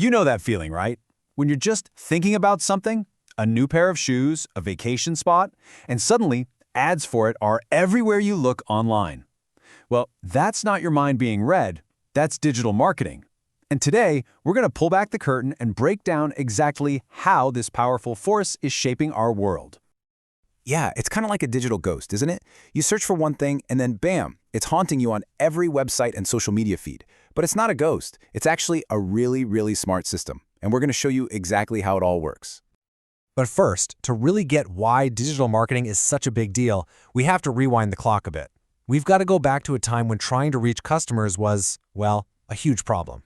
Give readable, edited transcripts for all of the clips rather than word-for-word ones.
You know that feeling, right? When you're just thinking about something, a new pair of shoes, a vacation spot, and suddenly ads for it are everywhere you look online. Well, that's not your mind being read, that's digital marketing. And today, we're going to pull back the curtain and break down exactly how this powerful force is shaping our world. Yeah, it's kind of like a digital ghost, isn't it? You search for one thing and then bam, it's haunting you on every website and social media feed. But it's not a ghost. It's actually a really, really smart system. And we're going to show you exactly how it all works. But first, to really get why digital marketing is such a big deal, we have to rewind the clock a bit. We've got to go back to a time when trying to reach customers was, well, a huge problem.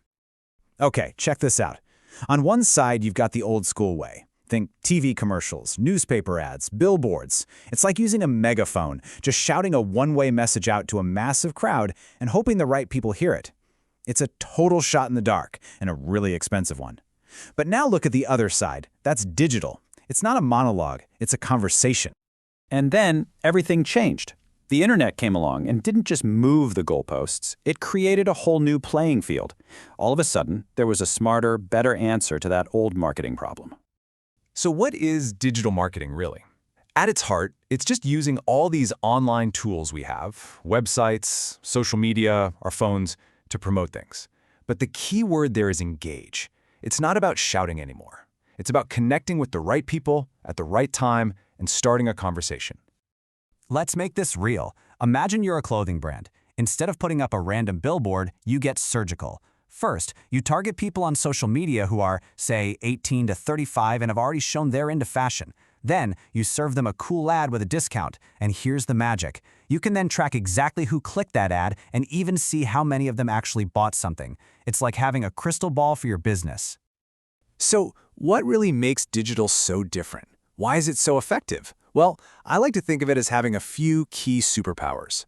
Okay, check this out. On one side, you've got the old school way. Think TV commercials, newspaper ads, billboards. It's like using a megaphone, just shouting a one-way message out to a massive crowd and hoping the right people hear it. It's a total shot in the dark, and a really expensive one. But now look at the other side. That's digital. It's not a monologue, it's a conversation. And then everything changed. The internet came along and didn't just move the goalposts, it created a whole new playing field. All of a sudden, there was a smarter, better answer to that old marketing problem. So what is digital marketing really? At its heart, it's just using all these online tools we have, websites, social media, our phones, to promote things. But the key word there is engage. It's not about shouting anymore. It's about connecting with the right people at the right time and starting a conversation. Let's make this real. Imagine you're a clothing brand. Instead of putting up a random billboard, you get surgical. First, you target people on social media who are, say, 18 to 35 and have already shown they're into fashion. Then, you serve them a cool ad with a discount, and here's the magic. You can then track exactly who clicked that ad and even see how many of them actually bought something. It's like having a crystal ball for your business. So, what really makes digital so different? Why is it so effective? Well, I like to think of it as having a few key superpowers.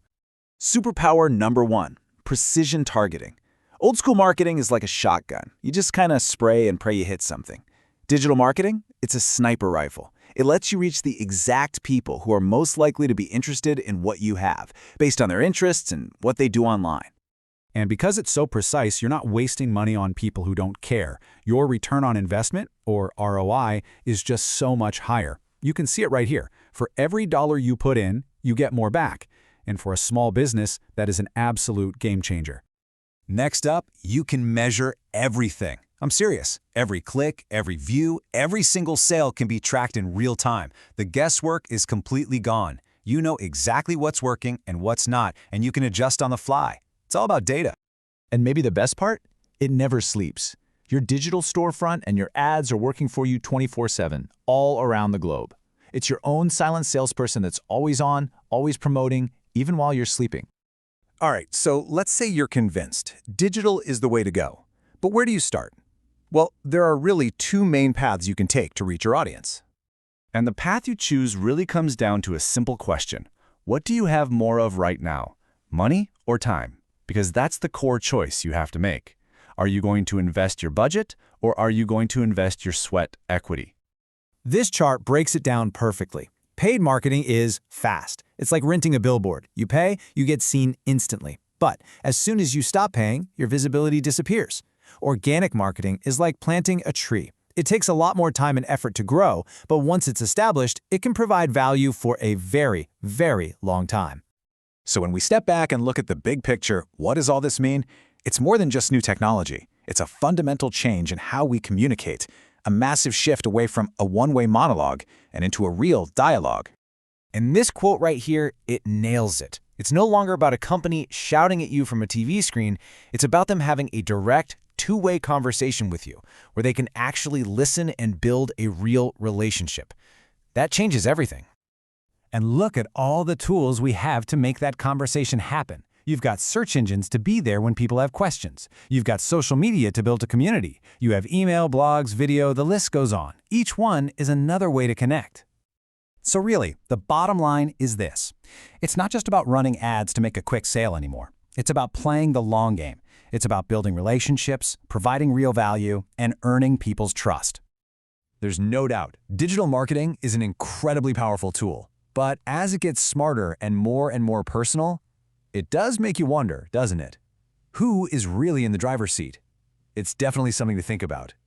Superpower number 1, precision targeting. Old school marketing is like a shotgun. You just kind of spray and pray you hit something. Digital marketing, it's a sniper rifle. It lets you reach the exact people who are most likely to be interested in what you have, based on their interests and what they do online. And because it's so precise, you're not wasting money on people who don't care. Your return on investment, or ROI, is just so much higher. You can see it right here. For every dollar you put in, you get more back. And for a small business, that is an absolute game changer. Next up, you can measure everything. I'm serious. Every click, every view, every single sale can be tracked in real time. The guesswork is completely gone. You know exactly what's working and what's not, and you can adjust on the fly. It's all about data. And maybe the best part? It never sleeps. Your digital storefront and your ads are working for you 24/7, all around the globe. It's your own silent salesperson that's always on, always promoting, even while you're sleeping. All right, so let's say you're convinced. Digital is the way to go. But where do you start? Well, there are really two main paths you can take to reach your audience. And the path you choose really comes down to a simple question. What do you have more of right now? Money or time? Because that's the core choice you have to make. Are you going to invest your budget, or are you going to invest your sweat equity? This chart breaks it down perfectly. Paid marketing is fast. It's like renting a billboard. You pay, you get seen instantly. But as soon as you stop paying, your visibility disappears. Organic marketing is like planting a tree. It takes a lot more time and effort to grow, but once it's established, it can provide value for a very, very long time. So when we step back and look at the big picture, what does all this mean? It's more than just new technology. It's a fundamental change in how we communicate, a massive shift away from a one-way monologue and into a real dialogue. And this quote right here, it nails it. It's no longer about a company shouting at you from a TV screen. It's about them having a direct, two-way conversation with you, where they can actually listen and build a real relationship. That changes everything. And look at all the tools we have to make that conversation happen. You've got search engines to be there when people have questions. You've got social media to build a community. You have email, blogs, video, the list goes on. Each one is another way to connect. So really, the bottom line is this. It's not just about running ads to make a quick sale anymore. It's about playing the long game. It's about building relationships, providing real value, and earning people's trust. There's no doubt, digital marketing is an incredibly powerful tool. But as it gets smarter and more personal, it does make you wonder, doesn't it? Who is really in the driver's seat? It's definitely something to think about.